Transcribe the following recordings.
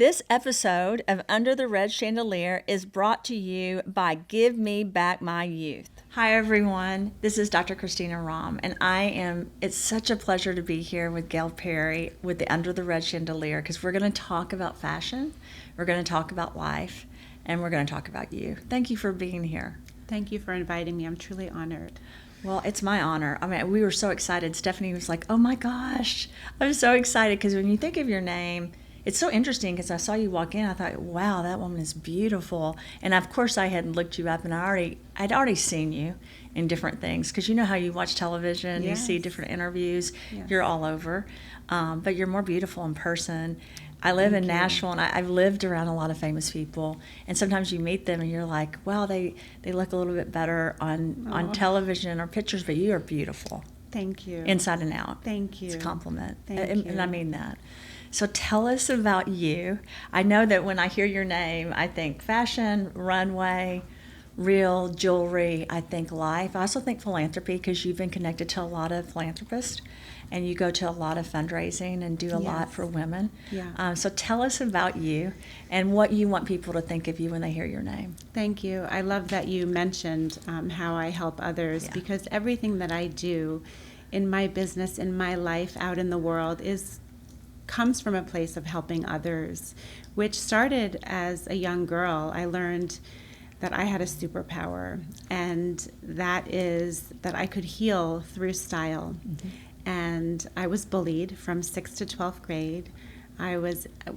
This episode of Under the Red Chandelier is brought to you by Give Me Back My Youth. Hi everyone, this is Dr. Christina Rahm, and it's such a pleasure to be here with Gayle Perry with the Under the Red Chandelier, because we're going to talk about fashion, we're going to talk about life, and we're going to talk about you. Thank you for being here. Thank you for inviting me. I'm truly honored. Well, it's my honor. I mean, we were so excited. Stephanie was like, oh my gosh, I'm so excited, because when you think of your name, it's so interesting because I saw you walk in. I thought, wow, that woman is beautiful. And of course, I had looked you up, and I'd already seen you in different things, because you know how you watch television, Yes. You see different interviews, Yes. You're all over. But you're more beautiful in person. I live in Nashville, and I've lived around a lot of famous people. And sometimes you meet them, and you're like, wow, they look a little bit better on television or pictures, but you are beautiful. Thank you. Inside and out. Thank you. It's a compliment. Thank you. And I mean that. So tell us about you. I know that when I hear your name, I think fashion, runway, real jewelry, I think life. I also think philanthropy, because you've been connected to a lot of philanthropists, and you go to a lot of fundraising and do a lot for women. Yeah. So tell us about you and what you want people to think of you when they hear your name. Thank you. I love that you mentioned how I help others, because everything that I do in my business, in my life, out in the world comes from a place of helping others, which started as a young girl. I learned that I had a superpower, and that is that I could heal through style. Mm-hmm. And I was bullied from 6th to 12th grade. I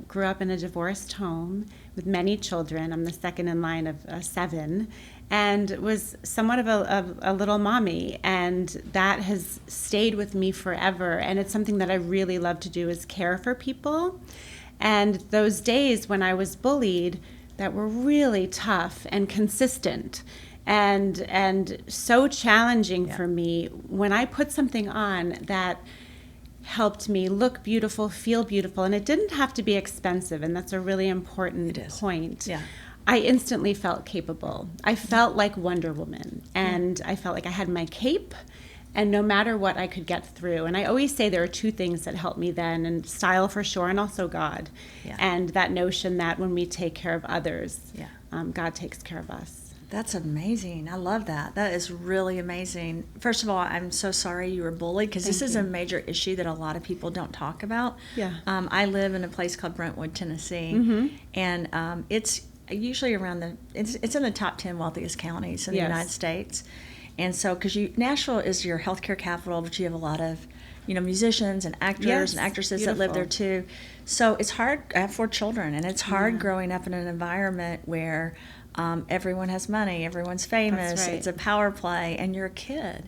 grew up in a divorced home with many children. I'm the second in line of 7, and was somewhat of a little mommy, and that has stayed with me forever. And it's something that I really love to do, is care for people. And those days when I was bullied that were really tough and consistent and so challenging for me, when I put something on that helped me look beautiful, feel beautiful, and it didn't have to be expensive, and that's a really important point. Yeah. I instantly felt capable. I felt like Wonder Woman, and I felt like I had my cape, and no matter what, I could get through. And I always say there are 2 things that helped me then, and style for sure, and also God. Yeah. And that notion that when we take care of others, God takes care of us. That's amazing. I love that. That is really amazing. First of all, I'm so sorry you were bullied, because this is a major issue that a lot of people don't talk about. Yeah. I live in a place called Brentwood, Tennessee, and it's usually it's in the top 10 wealthiest counties in the United States. And so, because Nashville is your healthcare capital, but you have a lot of, musicians and actors and actresses that live there too. So it's hard. I have 4 children, and it's hard growing up in an environment where everyone has money, everyone's famous. That's right. It's a power play, and you're a kid.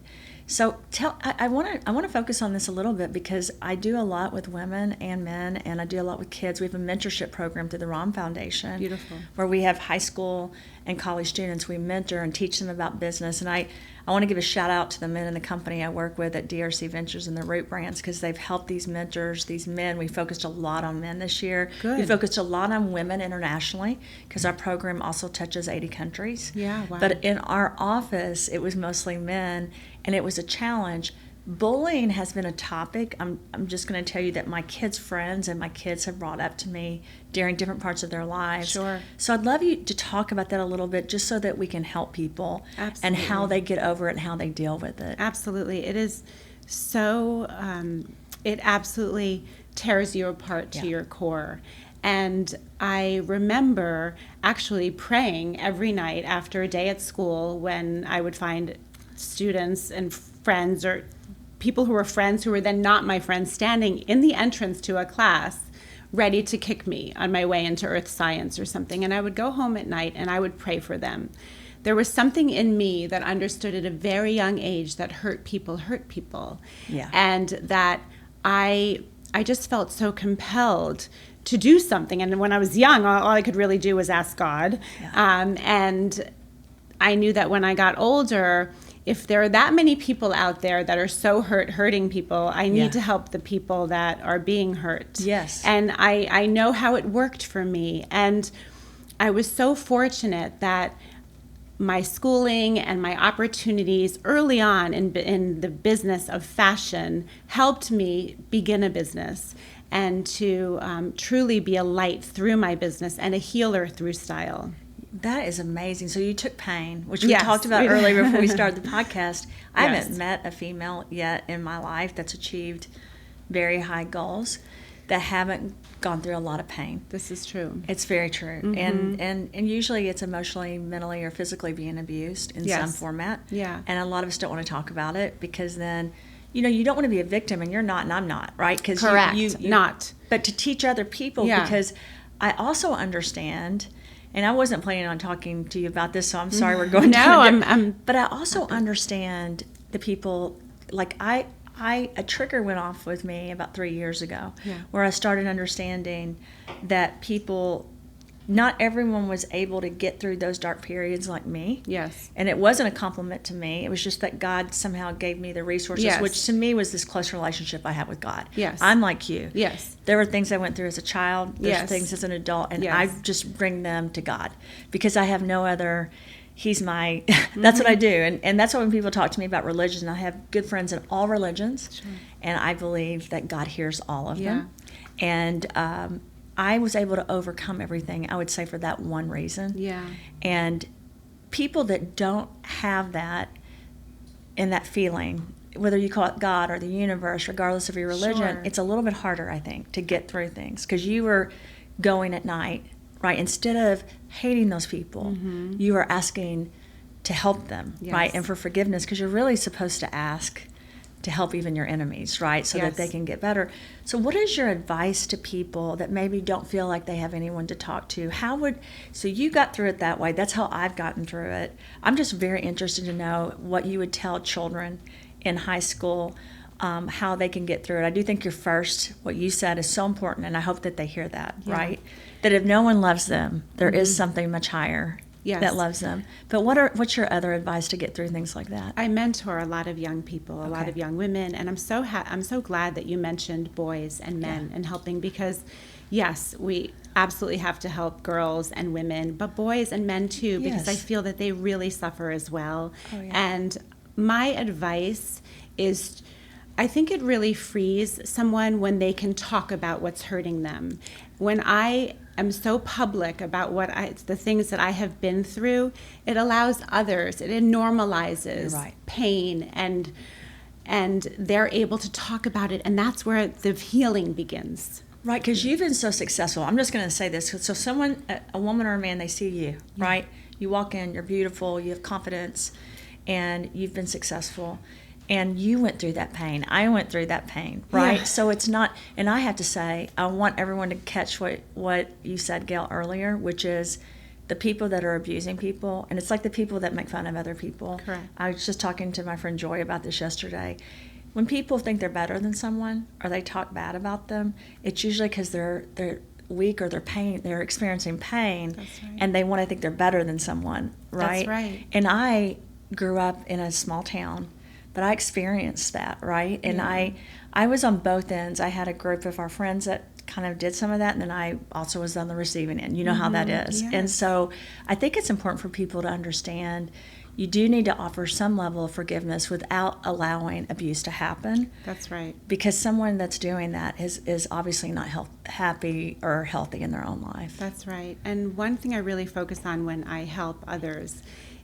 So I want to focus on this a little bit, because I do a lot with women and men, and I do a lot with kids. We have a mentorship program through the Rahm Foundation. Beautiful. Where we have high school and college students. We mentor and teach them about business. And I want to give a shout out to the men in the company I work with at DRC Ventures and the Root Brands, because they've helped these mentors, these men. We focused a lot on men this year. Good. We focused a lot on women internationally, because our program also touches 80 countries. Yeah, wow. But in our office, it was mostly men, and it was a challenge. Bullying has been a topic. I'm just going to tell you that my kids' friends and my kids have brought up to me during different parts of their lives. Sure. So I'd love you to talk about that a little bit, just so that we can help people. Absolutely. And how they get over it and how they deal with it. Absolutely. It is so, it absolutely tears you apart to your core. And I remember actually praying every night after a day at school, when I would find students and friends, or people who were friends who were then not my friends, standing in the entrance to a class ready to kick me on my way into earth science or something. And I would go home at night and I would pray for them. There was something in me that understood at a very young age that hurt people. Yeah. And that I just felt so compelled to do something. And when I was young, all I could really do was ask God. Yeah. And I knew that when I got older, if there are that many people out there that are so hurting people, I need to help the people that are being hurt. Yes. And I know how it worked for me. And I was so fortunate that my schooling and my opportunities early on in the business of fashion helped me begin a business and to truly be a light through my business and a healer through style. That is amazing. So you took pain, which we talked about earlier before we started the podcast. I haven't met a female yet in my life that's achieved very high goals that haven't gone through a lot of pain. This is true. It's very true. Mm-hmm. And usually it's emotionally, mentally, or physically being abused in some format. Yeah. And a lot of us don't want to talk about it because then, you don't want to be a victim, and you're not, and I'm not, right? Correct. You not. But to teach other people, because I also understand, and I wasn't planning on talking to you about this, so I'm sorry we're going down. But I also understand the people, like a trigger went off with me about 3 years ago, where I started understanding that not everyone was able to get through those dark periods like me. Yes. And it wasn't a compliment to me. It was just that God somehow gave me the resources, which to me was this close relationship I have with God. Yes. I'm like you. Yes. There were things I went through as a child. There's things as an adult. And I just bring them to God because I have no other... He's my, that's what I do. And that's why when people talk to me about religion, I have good friends in all religions. Sure. And I believe that God hears all of them. And I was able to overcome everything, I would say, for that one reason. Yeah. And people that don't have that and that feeling, whether you call it God or the universe, regardless of your religion, it's a little bit harder, I think, to get through things. Because you were going at night, right? Instead of hating those people, you are asking to help them, right? And for forgiveness, because you're really supposed to ask to help even your enemies, right? So that they can get better. So what is your advice to people that maybe don't feel like they have anyone to talk to? So you got through it that way. That's how I've gotten through it. I'm just very interested to know what you would tell children in high school, how they can get through it. I do think what you said is so important, and I hope that they hear that, right? That if no one loves them, there is something much higher that loves them. But what's your other advice to get through things like that? I mentor a lot of young people, a lot of young women, and I'm so glad that you mentioned boys and men and helping, because yes, we absolutely have to help girls and women, but boys and men too, because I feel that they really suffer as well. And my advice is, I think it really frees someone when they can talk about what's hurting them. When I am so public about the things that I have been through, it allows others, it normalizes pain, and they're able to talk about it, and that's where the healing begins. Right, because you've been so successful. I'm just going to say this. So someone, a woman or a man, they see you, right? You walk in, you're beautiful, you have confidence, and you've been successful. And you went through that pain. I went through that pain, right? So it's not, and I have to say, I want everyone to catch what you said, Gayle, earlier, which is the people that are abusing people, and it's like the people that make fun of other people. Correct. I was just talking to my friend Joy about this yesterday. When people think they're better than someone, or they talk bad about them, it's usually because they're weak, or they're experiencing pain, and they want to think they're better than someone, right? That's right. And I grew up in a small town, but I experienced that, right? And I was on both ends. I had a group of our friends that kind of did some of that, and then I also was on the receiving end. You know how that is. Yes. And so I think it's important for people to understand you do need to offer some level of forgiveness without allowing abuse to happen. That's right. Because someone that's doing that is obviously not happy or healthy in their own life. That's right. And one thing I really focus on when I help others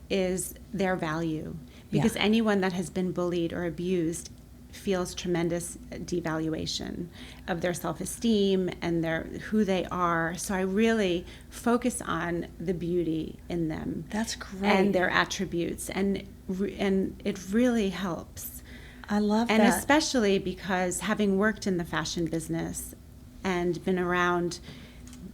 is their value. Because anyone that has been bullied or abused feels tremendous devaluation of their self-esteem and who they are. So I really focus on the beauty in them. That's great. And their attributes, and it really helps. I love that. And especially because having worked in the fashion business and been around,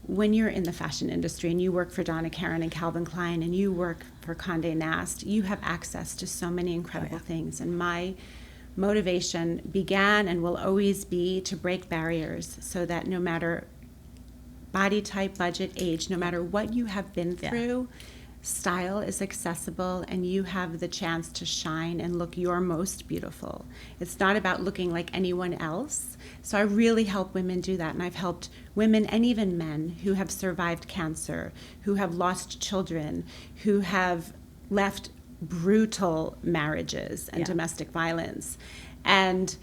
when you're in the fashion industry and you work for Donna Karan and Calvin Klein and you work for Condé Nast, you have access to so many incredible things. And my motivation began and will always be to break barriers so that no matter body type, budget, age, no matter what you have been through, style is accessible and you have the chance to shine and look your most beautiful. It's not about looking like anyone else. So I really help women do that. And I've helped women and even men who have survived cancer, who have lost children, who have left brutal marriages and domestic violence. And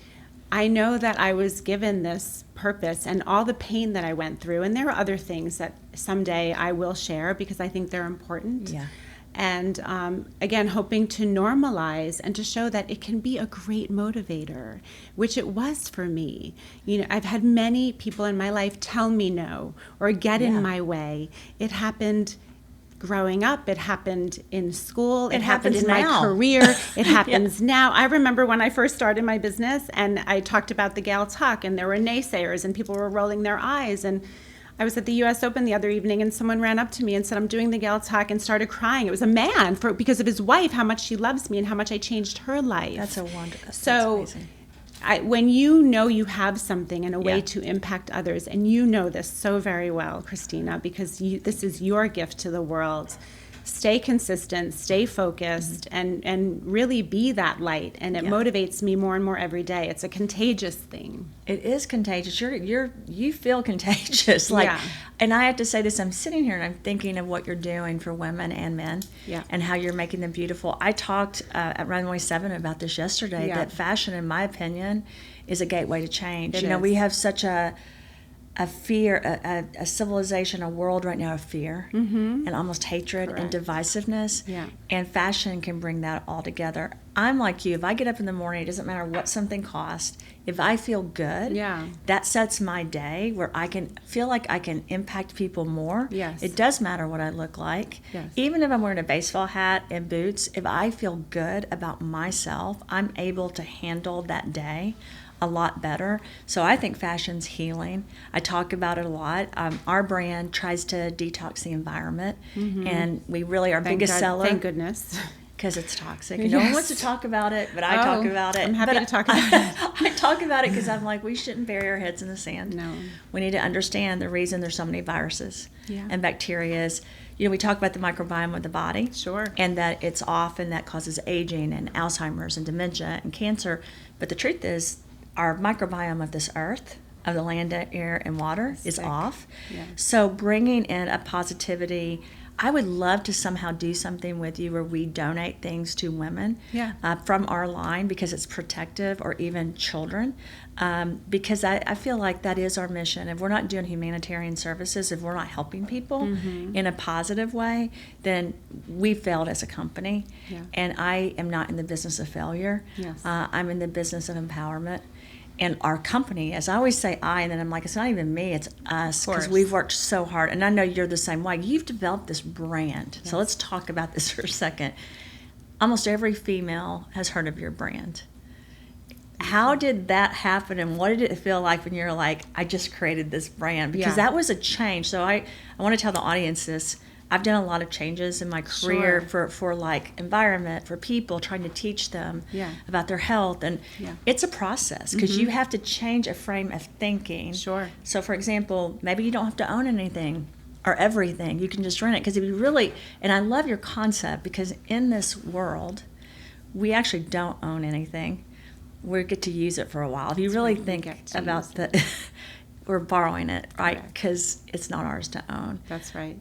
I know that I was given this purpose and all the pain that I went through. And there are other things that someday I will share because I think they're important. Yeah. And again, hoping to normalize and to show that it can be a great motivator, which it was for me. You know, I've had many people in my life tell me no or get in my way. It happened growing up. It happened in school. It happened in now. my career. It happens now. I remember when I first started my business and I talked about the Gayle Talk and there were naysayers and people were rolling their eyes. And I was at the U.S. Open the other evening and someone ran up to me and said, I'm doing the Gayle Talk, and started crying. It was a man because of his wife, how much she loves me and how much I changed her life. That's a wonderful. So when you know you have something and a way to impact others, and you know this so very well, Christina, because this is your gift to the world, stay consistent, stay focused, and really be that light. And it motivates me more and more every day. It's a contagious thing. It is contagious. You feel contagious. And I have to say this, I'm sitting here and I'm thinking of what you're doing for women and men and how you're making them beautiful. I talked at Runway 7 about this yesterday, that fashion, in my opinion, is a gateway to change. We have such a fear, a civilization, a world right now of fear and almost hatred and divisiveness. And fashion can bring that all together. I'm like you. If I get up in the morning, it doesn't matter what something costs. If I feel good, that sets my day where I can feel like I can impact people more. It does matter what I look like. Even if I'm wearing a baseball hat and boots, if I feel good about myself, I'm able to handle that day a lot better. So I think fashion's healing. I talk about it a lot. Our brand tries to detox the environment, and we really, our biggest seller. Thank goodness. Because it's toxic. And no one wants to talk about it, but I talk about it. I'm happy to talk about it. I talk about it because I'm like, we shouldn't bury our heads in the sand. No. We need to understand the reason there's so many viruses and bacteria is, we talk about the microbiome of the body. Sure. And that it's off, and that causes aging and Alzheimer's and dementia and cancer. But the truth is, our microbiome of this earth, of the land, air, and water, is off. So bringing in a positivity, I would love to somehow do something with you where we donate things to women from our line because it's protective, or even children, because I feel like that is our mission. If we're not doing humanitarian services, if we're not helping people in a positive way, then we failed as a company. And I am not in the business of failure. I'm in the business of empowerment. And our company, as I always say and then I'm like, it's not even me, it's us, because we've worked so hard. And I know you're the same way. You've developed this brand. So let's talk about this for a second. Almost every female has heard of your brand. How did that happen, and what did it feel like when you're like, I just created this brand? Because that was a change. So I want to tell the audience this. I've done a lot of changes in my career for like environment, for people, trying to teach them about their health. And it's a process because you have to change a frame of thinking. So for example, maybe you don't have to own anything or everything. You can just rent it. Because if you really, and I love your concept, because in this world, we actually don't own anything. We get to use it for a while. If you really think about that, we're borrowing it, right? Because it's not ours to own. That's right.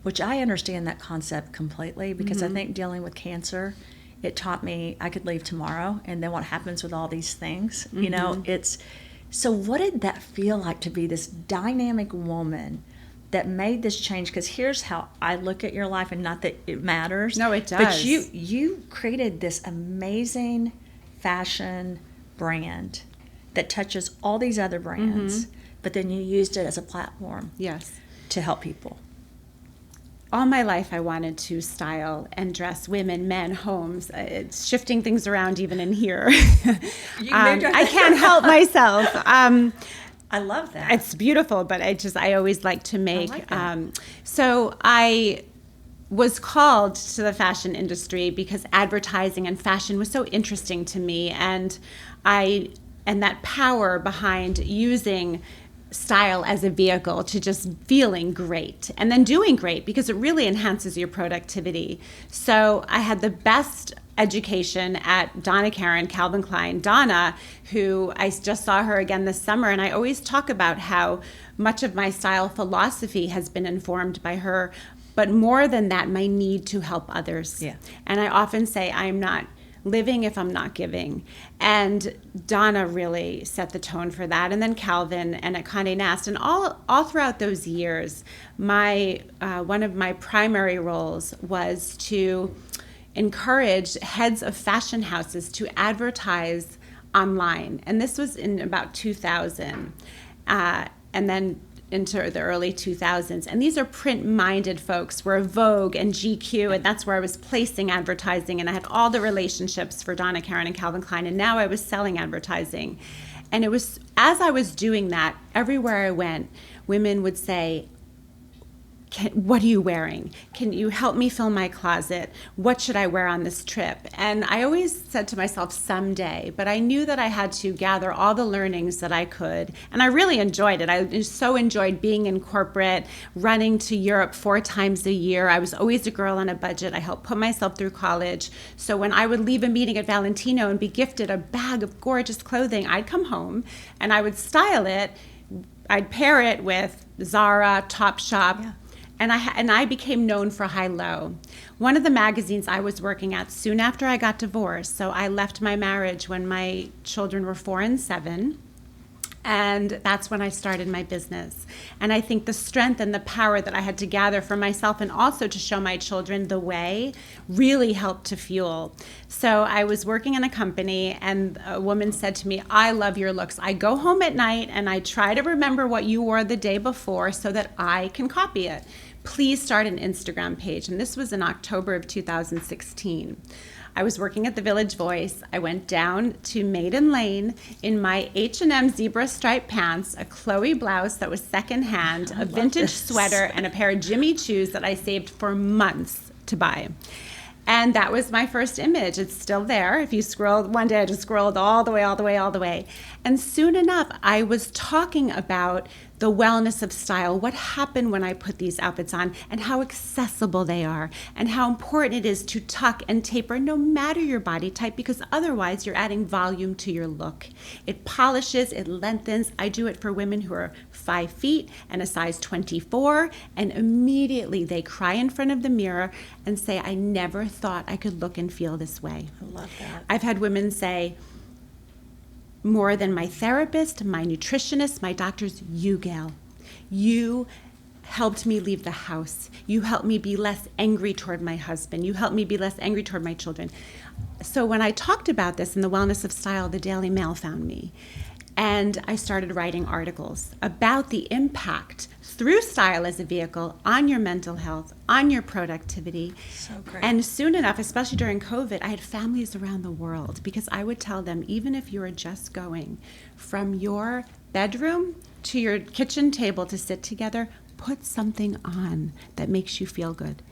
Which I understand that concept completely, because I think dealing with cancer, it taught me I could leave tomorrow, and then what happens with all these things, it's, so what did that feel like to be this dynamic woman that made this change? Because here's how I look at your life, and not that it matters. No, it does. But you created this amazing fashion brand that touches all these other brands, but then you used it as a platform to help people. All my life I wanted to style and dress women, men, homes. It's shifting things around even in here. I can't help myself. I love that. It's beautiful, but I always like to make. So I was called to the fashion industry because advertising and fashion was so interesting to me, and that power behind using style as a vehicle to just feeling great and then doing great, because it really enhances your productivity. So I had the best education at Donna Karan, Calvin Klein. Donna, who I just saw her again this summer, and I always talk about how much of my style philosophy has been informed by her but more than that, my need to help others. Yeah. And I often say I'm not living if I'm not giving. And Donna really set the tone for that. And then Calvin and at Condé Nast. And all throughout those years, one of my primary roles was to encourage heads of fashion houses to advertise online. And this was in about 2000. And then into the early 2000s. And these are print-minded folks, where Vogue and GQ, and that's where I was placing advertising, and I had all the relationships for Donna Karan and Calvin Klein, and now I was selling advertising. And it was, as I was doing that, everywhere I went, women would say, what are you wearing? Can you help me fill my closet? What should I wear on this trip? And I always said to myself, someday, but I knew that I had to gather all the learnings that I could. And I really enjoyed it. I so enjoyed being in corporate, running to Europe 4 times a year. I was always a girl on a budget. I helped put myself through college. So when I would leave a meeting at Valentino and be gifted a bag of gorgeous clothing, I'd come home and I would style it. I'd pair it with Zara, Topshop. Yeah. And I became known for high-low. One of the magazines I was working at soon after I got divorced, so I left my marriage when my children were 4 and 7, and that's when I started my business. And I think the strength and the power that I had to gather for myself and also to show my children the way really helped to fuel. So I was working in a company, and a woman said to me, I love your looks. I go home at night and I try to remember what you wore the day before so that I can copy it. Please start an Instagram page. And this was in October of 2016. I was working at the Village Voice. I went down to Maiden Lane in my H&M zebra striped pants, a Chloe blouse that was secondhand, a vintage sweater, and a pair of Jimmy Choos that I saved for months to buy. And that was my first image. It's still there. If you scroll, one day I just scrolled all the way. And soon enough, I was talking about the wellness of style, what happened when I put these outfits on, and how accessible they are, and how important it is to tuck and taper no matter your body type, because otherwise you're adding volume to your look. It polishes, it lengthens. I do it for women who are 5 feet and a size 24, and immediately they cry in front of the mirror and say, I never thought I could look and feel this way. I love that. I've had women say, more than my therapist, my nutritionist, my doctors, you, Gayle. You helped me leave the house. You helped me be less angry toward my husband. You helped me be less angry toward my children. So when I talked about this in the Wellness of Style, the Daily Mail found me. And I started writing articles about the impact through style as a vehicle on your mental health, on your productivity. So great. And soon enough, especially during COVID, I had families around the world, because I would tell them, even if you are just going from your bedroom to your kitchen table to sit together, put something on that makes you feel good.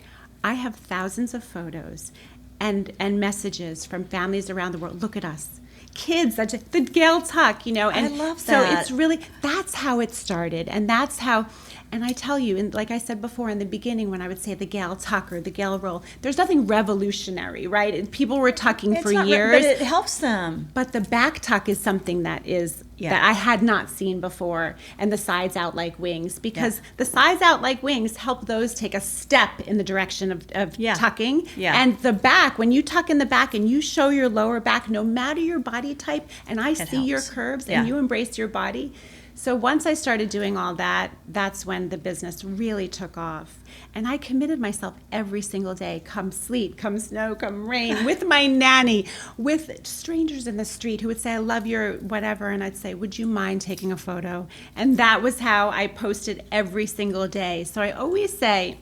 I have thousands of photos and messages from families around the world. Look at us. Kids, that's the Gayle tuck, and I love so that. it's really, that's how it started, and that's how, and I tell you, and like I said before in the beginning, when I would say the Gayle tuck or the Gayle roll, there's nothing revolutionary, right? And people were tucking for years, but it helps them. but the back tuck is something that is that I had not seen before, and the sides out like wings, because the sides out like wings help those take a step in the direction of tucking. Yeah. And the back, when you tuck in the back and you show your lower back, no matter your body type, and I see your curves and you embrace your body. So once I started doing all that, that's when the business really took off. And I committed myself every single day, come sleet, come snow, come rain, with my nanny, with strangers in the street who would say, I love your whatever. And I'd say, would you mind taking a photo? And that was how I posted every single day. So I always say,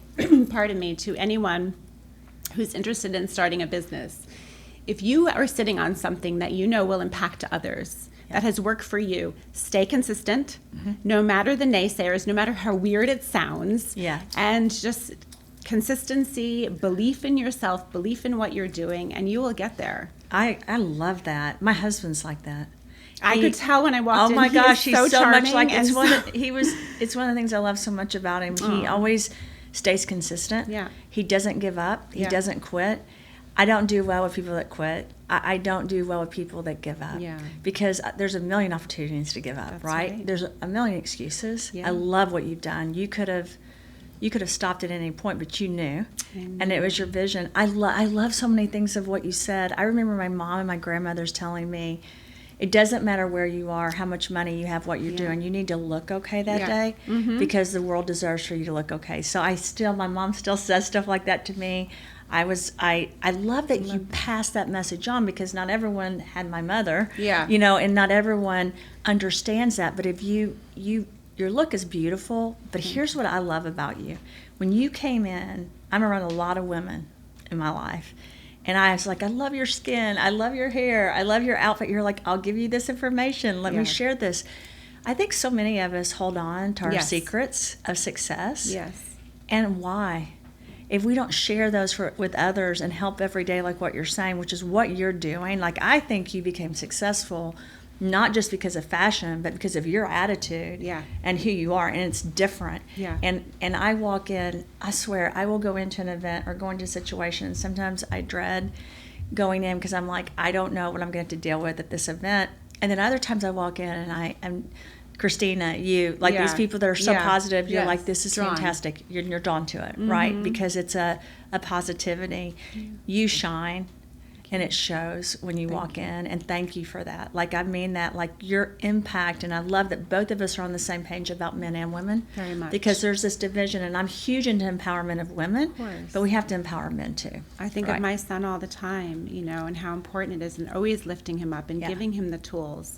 pardon me, to anyone who's interested in starting a business, if you are sitting on something that you know will impact others, that has worked for you, stay consistent, no matter the naysayers, no matter how weird it sounds, and just consistency, belief in yourself, belief in what you're doing, and you will get there. I love that. My husband's like that. I could tell when I walked in. Oh my gosh, he's so charming, much like and it's one of the things I love so much about him. He always stays consistent. Yeah. He doesn't give up. He doesn't quit. I don't do well with people that quit. I don't do well with people that give up. Yeah. Because there's a million opportunities to give up, That's right? There's a million excuses. Yeah. I love what you've done. You could have You could have stopped at any point, but you knew. And it was your vision. I love so many things of what you said. I remember my mom and my grandmothers telling me, it doesn't matter where you are, how much money you have, what you're doing. You need to look okay that day because the world deserves for you to look okay. So my mom still says stuff like that to me. I love that you passed that message on, because not everyone had my mother, and not everyone understands that. But if your look is beautiful, but here's what I love about you. When you came in, I'm around a lot of women in my life, and I was like, I love your skin, I love your hair, I love your outfit. You're like, I'll give you this information, let me share this. I think so many of us hold on to our secrets of success. Yes. And why? If we don't share those with others and help every day, like what you're saying, which is what you're doing, like I think you became successful not just because of fashion, but because of your attitude and who you are, and it's different. And I walk in, I swear, I will go into an event or go into a situation, and sometimes I dread going in because I'm like, I don't know what I'm going to have to deal with at this event. And then other times I walk in and I'm Christina, you, like these people that are so positive, you're like, this is fantastic. You're drawn to it, right? Because it's a positivity. You shine. And it shows when you walk in, and thank you for that. Like, I mean that, like, your impact, and I love that both of us are on the same page about men and women. Very much. Because there's this division, and I'm huge into empowerment of women, but we have to empower men too. I think of my son all the time, and how important it is, and always lifting him up and giving him the tools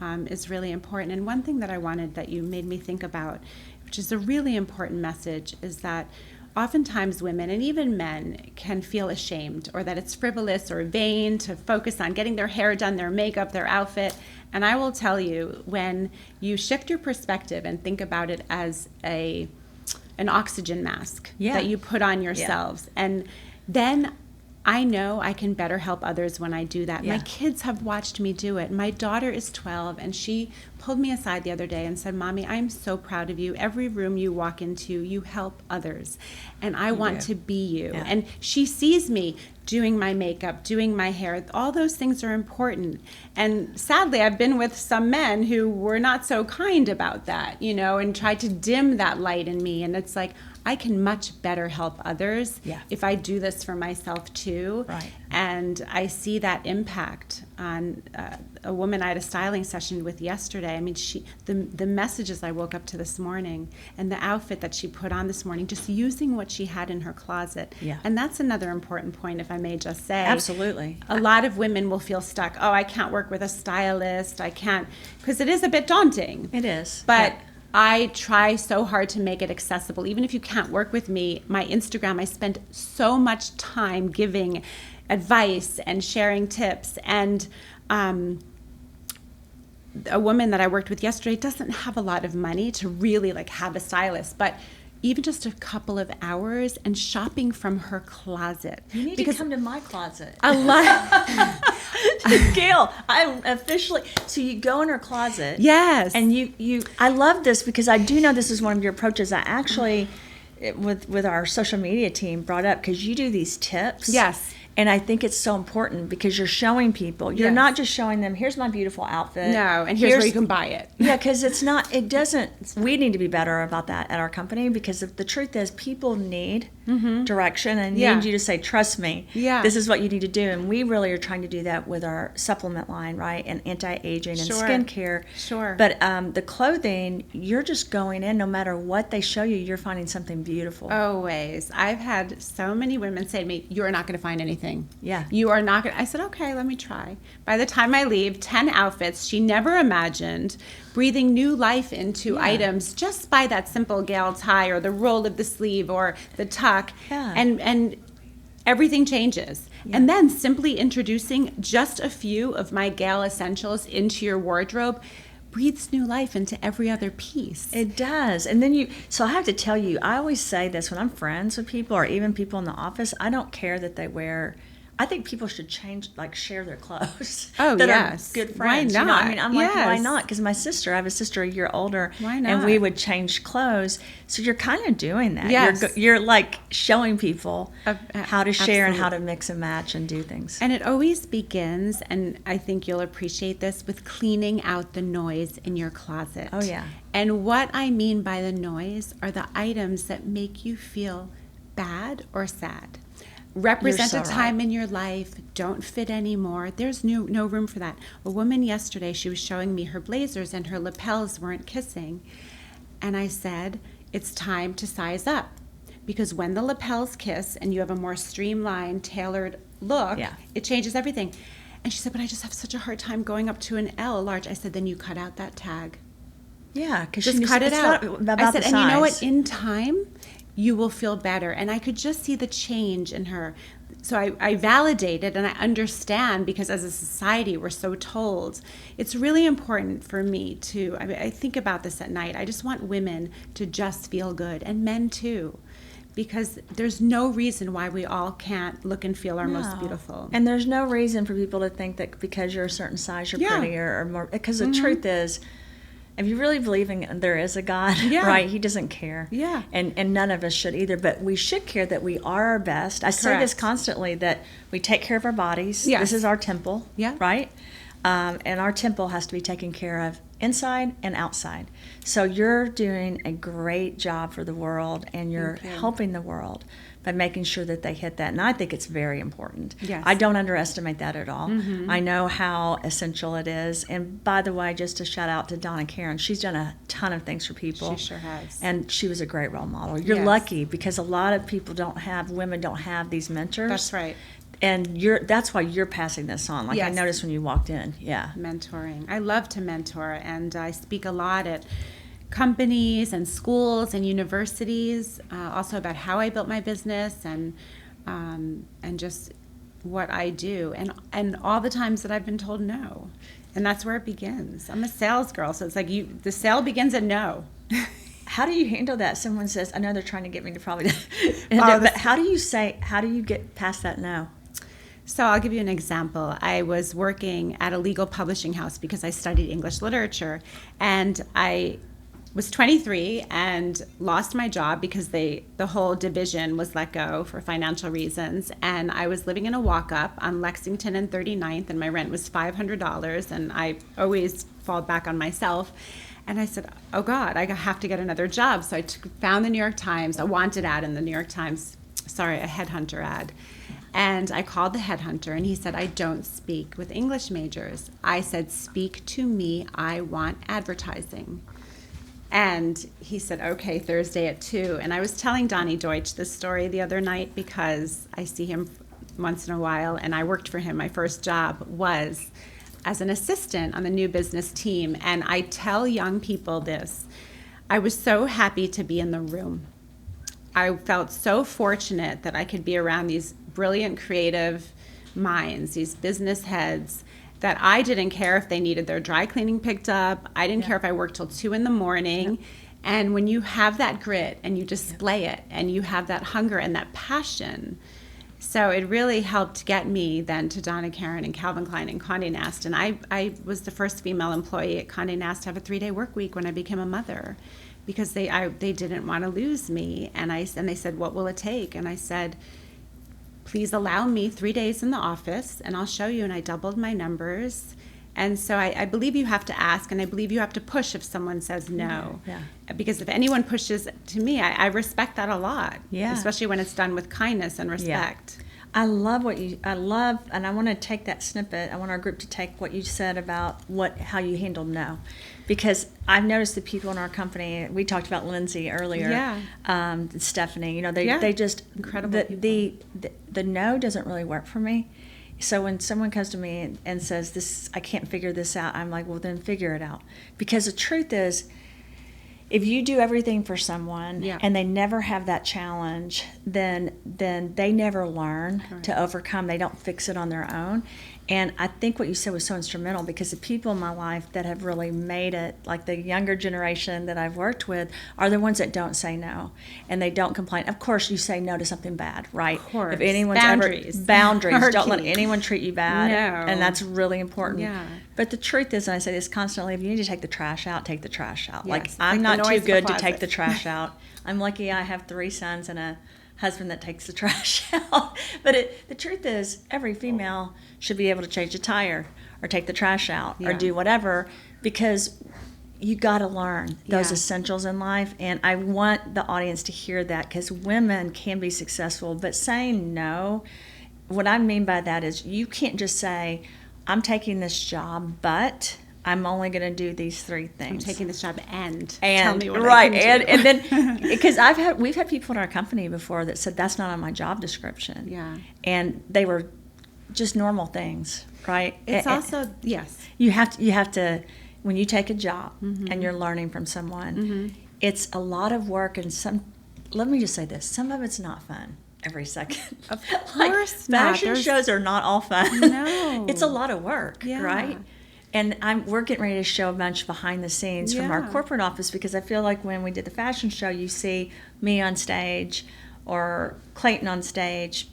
is really important. And one thing that I wanted that you made me think about, which is a really important message, is that oftentimes women and even men can feel ashamed, or that it's frivolous or vain to focus on getting their hair done, their makeup, their outfit. And I will tell you, when you shift your perspective and think about it as an oxygen mask that you put on yourselves, and then I know I can better help others when I do that. My kids have watched me do it. My daughter is 12, and she pulled me aside the other day and said, Mommy, I'm so proud of you. Every room you walk into, you help others, and I want to be you. And she sees me doing my makeup, doing my hair. All those things are important. And sadly, I've been with some men who were not so kind about that, and tried to dim that light in me. And it's like, I can much better help others if I do this for myself too. Right. And I see that impact on a woman I had a styling session with yesterday. I mean, the messages I woke up to this morning, and the outfit that she put on this morning, just using what she had in her closet. And that's another important point, if I may just say. Absolutely. A lot of women will feel stuck. Oh, I can't work with a stylist. I can't, because it is a bit daunting. It is. But I try so hard to make it accessible. Even if you can't work with me, my Instagram, I spend so much time giving advice and sharing tips. And a woman that I worked with yesterday doesn't have a lot of money to really have a stylist, but even just a couple of hours and shopping from her closet. You need to come to my closet. A lot. Gayle, I'm officially, so you go in her closet. Yes. And you I love this because I do know this is one of your approaches. I actually, with our social media team, brought up, because you do these tips. Yes. And I think it's so important because you're showing people. You're not just showing them, here's my beautiful outfit. No, and here's where you can buy it. Yeah, because we need to be better about that at our company, because the truth is people need direction and need you to say, trust me, this is what you need to do. And we really are trying to do that with our supplement line, right? And anti-aging and skincare. Sure. But the clothing, you're just going in, no matter what they show you, you're finding something beautiful. Always. I've had so many women say to me, you're not going to find anything. Yeah. You are not going to. I said, okay, let me try. By the time I leave, 10 outfits she never imagined, breathing new life into items just by that simple Gayle tie or the roll of the sleeve or the tuck. Yeah. And everything changes. Yeah. And then simply introducing just a few of my Gayle essentials into your wardrobe breathes new life into every other piece. It does. And then so I have to tell you, I always say this when I'm friends with people or even people in the office, I don't care that they wear I think people should change, like, share their clothes. Oh, that yes. are good friends. Why not? You know, I mean, I'm like, why Yes. not? Because I have a sister a year older. Why not? And we would change clothes. So you're kind of doing that. Yes. You're like showing people how to share and how to Absolutely. mix and match and do things. And it always begins, and I think you'll appreciate this, with cleaning out the noise in your closet. Oh, yeah. And what I mean by the noise are the items that make you feel bad or sad. Represent You're a so time right. in your life, don't fit anymore. There's no room for that. A woman yesterday, she was showing me her blazers and her lapels weren't kissing. And I said, it's time to size up. Because when the lapels kiss and you have a more streamlined, tailored look, Yeah. it changes everything. And she said, but I just have such a hard time going up to an L large. I said, then you cut out that tag. Yeah, because Just cut it out. Not about I said, the and you know what? size. In time, you will feel better. And I could just see the change in her. So I validated and I understand, because as a society, we're so told. It's really important for me to, I think about this at night. I just want women to just feel good, and men too. Because there's no reason why we all can't look and feel our most No. beautiful. And there's no reason for people to think that because you're a certain size, you're Yeah. prettier or more. Because the truth is, if you really believe in there is a God, Yeah. right? He doesn't care. Yeah. And none of us should either. But we should care that we are our best. I say this Correct. constantly, that we take care of our bodies. Yes. This is our temple. Yeah. Right? And our temple has to be taken care of inside and outside. So you're doing a great job for the world, and you're Thank you. helping the world by making sure that they hit that. And I think it's very important. Yes. I don't underestimate that at all. I know how essential it is. And by the way, just a shout out to Donna Karan. She's done a ton of things for people. She sure has. And she was a great role model. You're Yes. lucky, because a lot of people women don't have these mentors. That's right. And that's why you're passing this on. Like, I Yes. noticed when you walked in. Yeah. Mentoring. I love to mentor, and I speak a lot at companies and schools and universities, also about how I built my business and just what I do, and all the times that I've been told no, and that's where it begins. I'm a sales girl, so it's like the sale begins at no. How do you handle that? Someone says, I know they're trying to get me to probably, Oh, but how do you get past that no? So I'll give you an example. I was working at a legal publishing house because I studied English literature, and I was 23 and lost my job because the whole division was let go for financial reasons. And I was living in a walk-up on Lexington and 39th, and my rent was $500, and I always fall back on myself. And I said, oh God, I have to get another job. So I found the New York Times, a wanted ad in the New York Times, a headhunter ad. And I called the headhunter, and he said, I don't speak with English majors. I said, speak to me, I want advertising. And he said, okay, Thursday at 2. And I was telling Donnie Deutsch this story the other night because I see him once in a while, and I worked for him. My first job was as an assistant on the new business team. And I tell young people this. I was so happy to be in the room. I felt so fortunate that I could be around these brilliant creative minds, these business heads, that I didn't care if they needed their dry cleaning picked up. I didn't care if I worked till 2 a.m. And when you have that grit and you display it, and you have that hunger and that passion, so it really helped get me then to Donna Karan and Calvin Klein and Condé Nast. And I was the first female employee at Condé Nast to have a 3-day work week when I became a mother, because they didn't want to lose me. And they said, what will it take? And I said, please allow me 3 days in the office, and I'll show you. And I doubled my numbers. And so I believe you have to ask, and I believe you have to push if someone says no. Yeah. Because if anyone pushes to me, I respect that a lot. Yeah. Especially when it's done with kindness and respect. I love, and I want to take that snippet. I want our group to take what you said about how you handle no, because I've noticed the people in our company. We talked about Lindsay earlier. Yeah. Stephanie. They just Incredible the no doesn't really work for me. So when someone comes to me and says this, I can't figure this out, I'm like, well, then figure it out, because the truth is, if you do everything for someone and they never have that challenge, then they never learn to overcome. They don't fix it on their own. And I think what you said was so instrumental, because the people in my life that have really made it, like the younger generation that I've worked with, are the ones that don't say no and they don't complain. Of course, you say no to something bad, right? Of course. If anyone's Boundaries. Boundaries. Don't let anyone treat you bad. No. And that's really important. Yeah. But the truth is, and I say this constantly, if you need to take the trash out, take the trash out. Yes. Like, It's I'm like not the too noise in the good to closet. take the trash out. I'm lucky I have 3 sons and a husband that takes the trash out. But the truth is, every female should be able to change a tire or take the trash out or do whatever, because you got to learn those essentials in life. And I want the audience to hear that, because women can be successful, but saying no, what I mean by that is, you can't just say, I'm taking this job, but I'm only going to do these 3 things. I'm taking this job and tell me what right, I can do. and then, because we've had people in our company before that said that's not on my job description. Yeah. And they were just normal things, right? It's also, yes. You have to, when you take a job and you're learning from someone, it's a lot of work, and let me just say this, some of it's not fun every second. Of course not. Fashion shows are not all fun. No. It's a lot of work, Yeah. right? And we're getting ready to show a bunch behind the scenes from our corporate office, because I feel like when we did the fashion show, you see me on stage or Clayton on stage.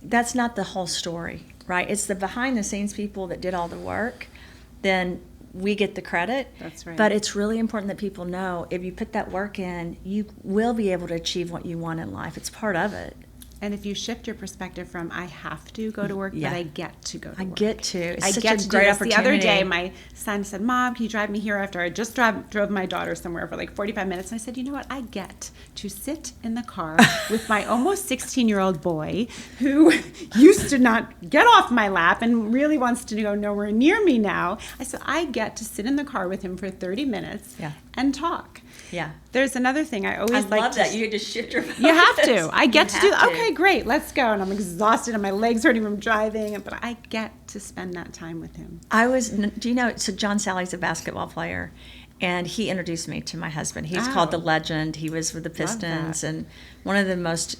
That's not the whole story, right? It's the behind the scenes people that did all the work. Then we get the credit. That's right. But it's really important that people know, if you put that work in, you will be able to achieve what you want in life. It's part of it. And if you shift your perspective from I have to go to work, but I get to go to work. I get to. It's I such get a to great do this. opportunity. The other day, my son said, Mom, can you drive me here after I just drove my daughter somewhere for like 45 minutes? And I said, you know what? I get to sit in the car with my almost 16-year-old boy who used to not get off my lap and really wants to go nowhere near me now. I said, I get to sit in the car with him for 30 minutes and talk. Yeah. There's another thing I always like love to... that. You just shift your focus. You have to. I get to do that. to. Okay, great. Let's go. And I'm exhausted and my legs hurting from driving, but I get to spend that time with him. Do you know, so John Sally's a basketball player, and he introduced me to my husband. He's called the Legend. He was with the Pistons and one of the most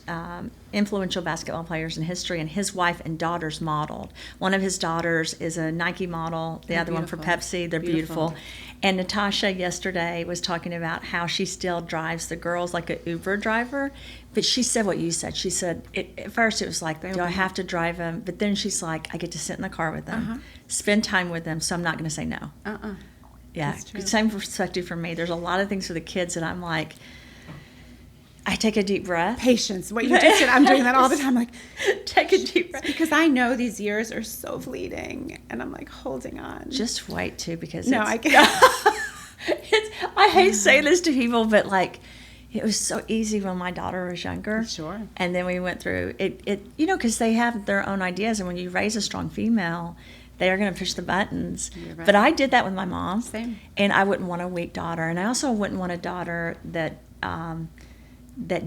influential basketball players in history, and his wife and daughters modeled. One of his daughters is a Nike model, the other one for Pepsi. They're beautiful. And Natasha yesterday was talking about how she still drives the girls like an Uber driver. But she said what you said. She said, at first it was like, do I have to drive them? But then she's like, I get to sit in the car with them, spend time with them, so I'm not going to say no. Yeah, same perspective for me. There's a lot of things for the kids that I'm like, I take a deep breath. Patience. What you just said, I'm doing that all the time. Like, take a deep breath. Because I know these years are so fleeting, and I'm like holding on. Just wait too, because I can't. I hate saying this to people, but like, it was so easy when my daughter was younger. Sure. And then we went through it, because they have their own ideas, and when you raise a strong female, they are going to push the buttons. Right. But I did that with my mom. Same. And I wouldn't want a weak daughter, and I also wouldn't want a daughter that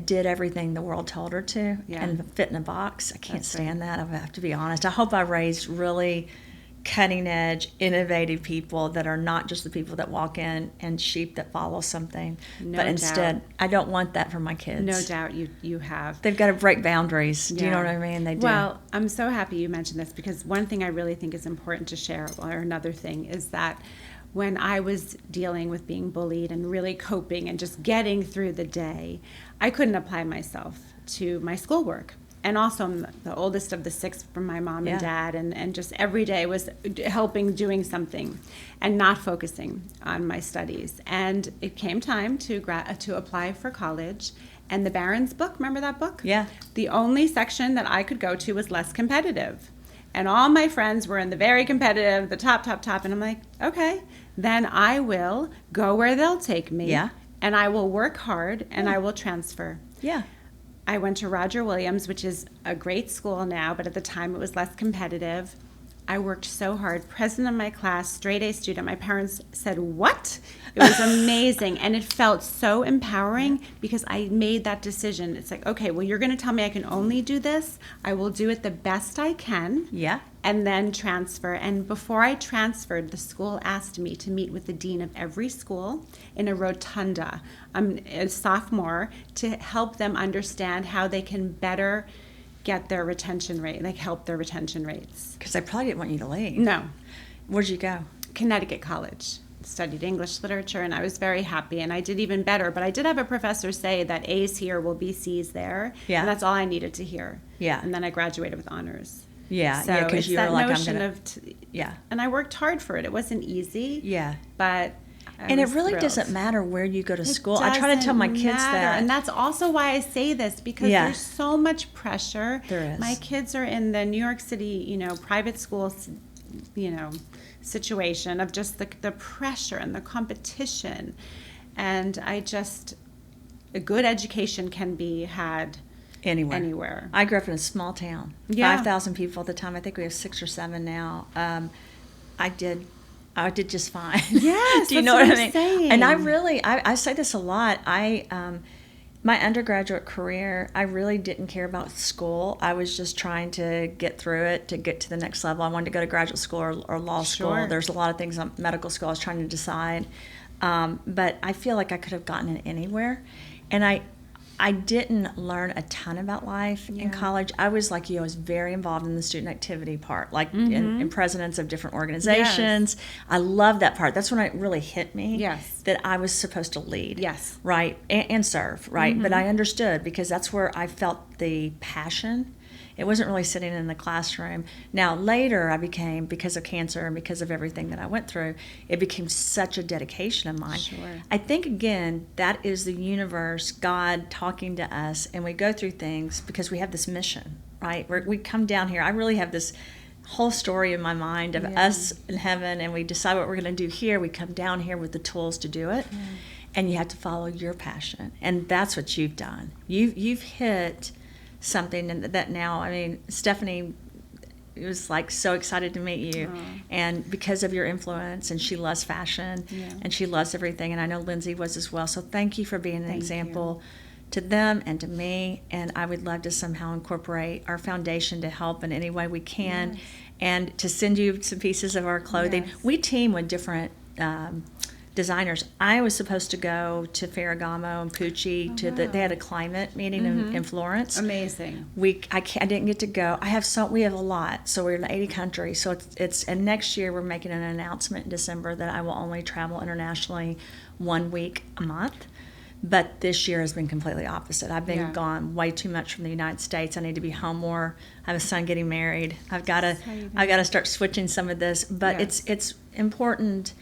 did everything the world told her to and fit in a box. I can't stand that. I have to be honest. I hope I raised really cutting edge, innovative people that are not just the people that walk in and sheep that follow something. No but instead, I don't want that for my kids. No doubt you have. They've got to break boundaries. Do you know what I mean? They do. Well, I'm so happy you mentioned this, because one thing I really think is important to share, or another thing, is that when I was dealing with being bullied and really coping and just getting through the day, I couldn't apply myself to my schoolwork. And also, I'm the oldest of the 6 from my mom and dad, and just every day was helping, doing something, and not focusing on my studies. And it came time to apply for college, and the Barron's book, remember that book? Yeah. The only section that I could go to was less competitive. And all my friends were in the very competitive, the top, and I'm like, okay, then I will go where they'll take me. Yeah. And I will work hard, and I will transfer. Yeah. I went to Roger Williams, which is a great school now, but at the time it was less competitive. I worked so hard. President of my class, straight A student. My parents said, what? It was amazing. And it felt so empowering because I made that decision. It's like, okay, well, you're going to tell me I can only do this. I will do it the best I can. Yeah. And then transfer. And before I transferred, the school asked me to meet with the dean of every school in a rotunda. I'm a sophomore, to help them understand how they can better get their retention rate, like help their retention rates. Because they probably didn't want you to leave. No. Where'd you go? Connecticut College. Studied English literature, and I was very happy, and I did even better. But I did have a professor say that A's here will be C's there. Yeah. And that's all I needed to hear. Yeah. And then I graduated with honors. Yeah. So yeah, because it's you were that like, notion I'm gonna. of Yeah. And I worked hard for it. It wasn't easy. Yeah. But And it really thrilled. doesn't matter where you go to It school. I try to tell my doesn't kids matter. that. And that's also why I say this, because Yeah. there's so much pressure. There is. My kids are in the New York City, private schools, situation of just the pressure and the competition. And a good education can be had anywhere. I grew up in a small town. Yeah. 5,000 people at the time. I think we have 6 or 7 now. I did just fine. Yes, Do you that's know what what I I'm mean? saying. And I say this a lot. My undergraduate career, I really didn't care about school. I was just trying to get through it, to get to the next level. I wanted to go to graduate school or law school. Sure. There's a lot of things on medical school I was trying to decide. But I feel like I could have gotten it anywhere. And I didn't learn a ton about life in college. I was like you. I was very involved in the student activity part, like in presidents of different organizations. Yes. I love that part. That's when it really hit me. Yes. That I was supposed to lead. Yes. Right. And serve. Right. But I understood, because that's where I felt the passion. It wasn't really sitting in the classroom. Now, later I became, because of cancer and because of everything that I went through, it became such a dedication of mine. Sure. I think, again, that is the universe, God talking to us, and we go through things because we have this mission, right? We come down here. I really have this whole story in my mind of us in heaven, and we decide what we're going to do here. We come down here with the tools to do it, and you have to follow your passion. And that's what you've done. You've hit something that now, I mean, Stephanie was like so excited to meet you. And because of your influence, and she loves fashion and she loves everything, and I know Lindsay was as well. So thank you for being an example to them and to me, and I would love to somehow incorporate our foundation to help in any way we can, and to send you some pieces of our clothing. We team with different designers. I was supposed to go to Ferragamo and Pucci they had a climate meeting in Florence. Amazing. I didn't get to go. We have a lot, so we're in 80 countries. So and next year we're making an announcement in December that I will only travel internationally 1 week a month. But this year has been completely opposite. I've been gone way too much from the United States. I need to be home more. I have a son getting married. I've got to start switching some of this. But it's important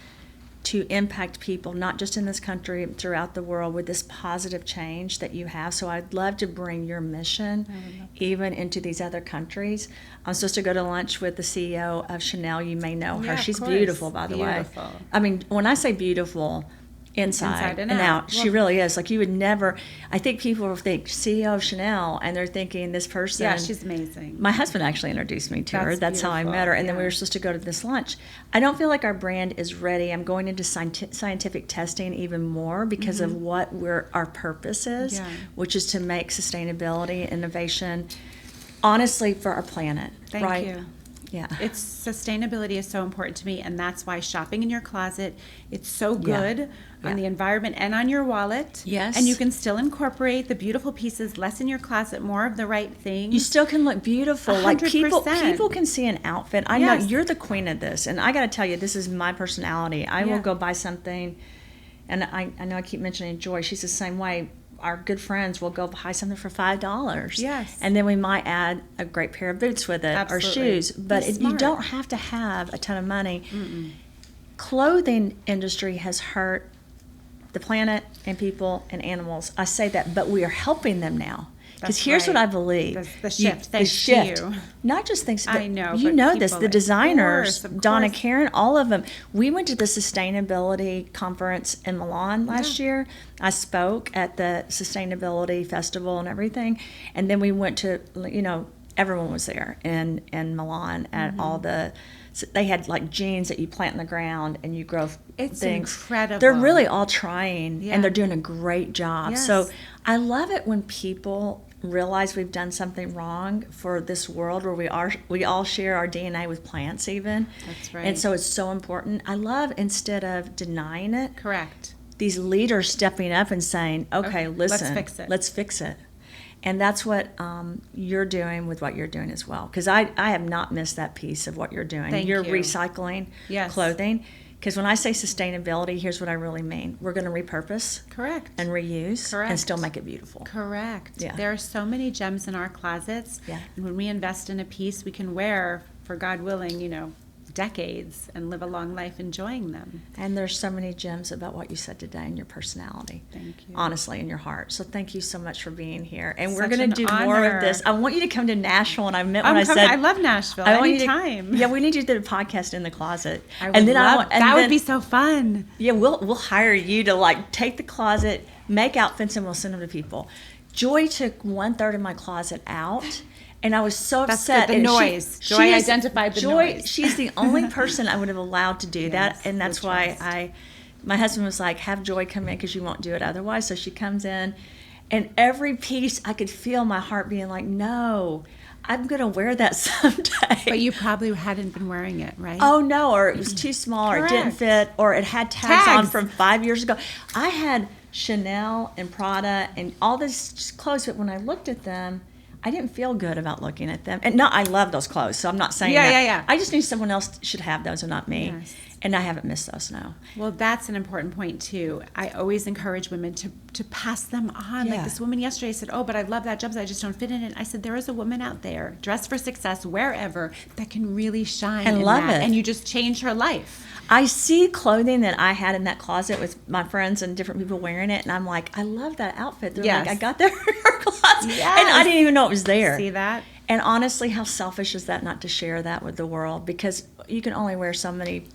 to impact people, not just in this country, but throughout the world, with this positive change that you have. So I'd love to bring your mission even into these other countries. I'm supposed to go to lunch with the CEO of Chanel. You may know her. She's beautiful, by the way. I mean, when I say beautiful, inside and out. She really is. Like, you would never, I think people will think CEO of Chanel, and they're thinking this person. Yeah, she's amazing. My husband actually introduced me to her. That's how I met her. And then we were supposed to go to this lunch. I don't feel like our brand is ready. I'm going into scientific testing even more because of what our purpose is, which is to make sustainability, innovation, honestly, for our planet. Thank you. Yeah. Sustainability is so important to me, and that's why shopping in your closet, it's so good on the environment and on your wallet. Yes. And you can still incorporate the beautiful pieces, less in your closet, more of the right things. You still can look beautiful. 100%. Like people can see an outfit. I know you're the queen of this, and I got to tell you, this is my personality. I will go buy something, and I know I keep mentioning Joy. She's the same way. Our good friends will go buy something for $5. Yes. And then we might add a great pair of boots with it or shoes. But you don't have to have a ton of money. Clothing industry has hurt the planet and people and animals. I say that, but we are helping them now. Because here's what I believe. The shift. Thanks to you. Not just thanks, I know. You know this. The designers, of course. Donna Karan, all of them. We went to the sustainability conference in Milan last year. I spoke at the sustainability festival and everything. And then we went to, everyone was there in Milan at all the, they had like jeans that you plant in the ground and you grow it's things. Incredible. They're really all trying and they're doing a great job. Yes. So I love it when people realize we've done something wrong for this world where we all share our DNA with plants even. That's right. And so it's so important. I love, instead of denying it, correct, these leaders stepping up and saying, okay, listen, let's fix it. Let's fix it. And that's what you're doing with what you're doing as well. Because I have not missed that piece of what you're doing. Thank you're you. Recycling clothing. Because when I say sustainability, here's what I really mean. We're going to repurpose. Correct. And reuse. Correct. And still make it beautiful. Correct. Yeah. There are so many gems in our closets. Yeah. And when we invest in a piece, we can wear, for God willing, decades and live a long life enjoying them. And there's so many gems about what you said today and your personality. Thank you. Honestly, in your heart. So thank you so much for being here. And we're Such going to do an more honor. of this. I want you to come to Nashville, and I meant when I said I love Nashville. I want Anytime. You to, we need you to do the podcast in the closet. I would love, that would be so fun. Yeah, we'll hire you to like take the closet, make outfits, and we'll send them to people. Joy took 1/3 of my closet out. And I was so upset. That's the noise. Joy identified the noise. She's the only person I would have allowed to do that. And that's why my husband was like, have Joy come in because you won't do it otherwise. So she comes in. And every piece, I could feel my heart being like, no, I'm going to wear that someday. But you probably hadn't been wearing it, right? Oh, no. Or it was too small, or it didn't fit, or it had tags on from 5 years ago. I had Chanel and Prada and all this clothes, but when I looked at them, I didn't feel good about looking at them. And no, I love those clothes, so I'm not saying that. Yeah. I just knew someone else should have those and not me. Yes. And I haven't missed those, no. Well, that's an important point, too. I always encourage women to pass them on. Yeah. Like this woman yesterday said, oh, but I love that jumpsuit. I just don't fit in it. I said, there is a woman out there, dressed for success, wherever, that can really shine and in love that. it. And you just change her life. I see clothing that I had in that closet with my friends and different people wearing it, and I'm like, I love that outfit. They're like, I got that in her closet. Yes. And I didn't even know it was there. See that? And honestly, how selfish is that not to share that with the world? Because you can only wear so many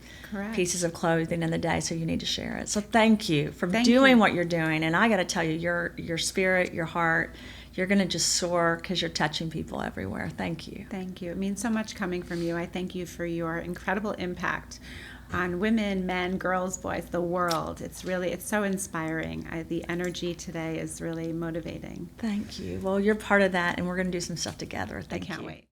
pieces of clothing in the day, so you need to share it. So thank you for doing what you're doing. And I got to tell you, your spirit, your heart, you're going to just soar because you're touching people everywhere. Thank you. Thank you. It means so much coming from you. I thank you for your incredible impact on women, men, girls, boys, the world. It's so inspiring. The energy today is really motivating. Thank you. Well, you're part of that, and we're going to do some stuff together. Thank you. I can't wait.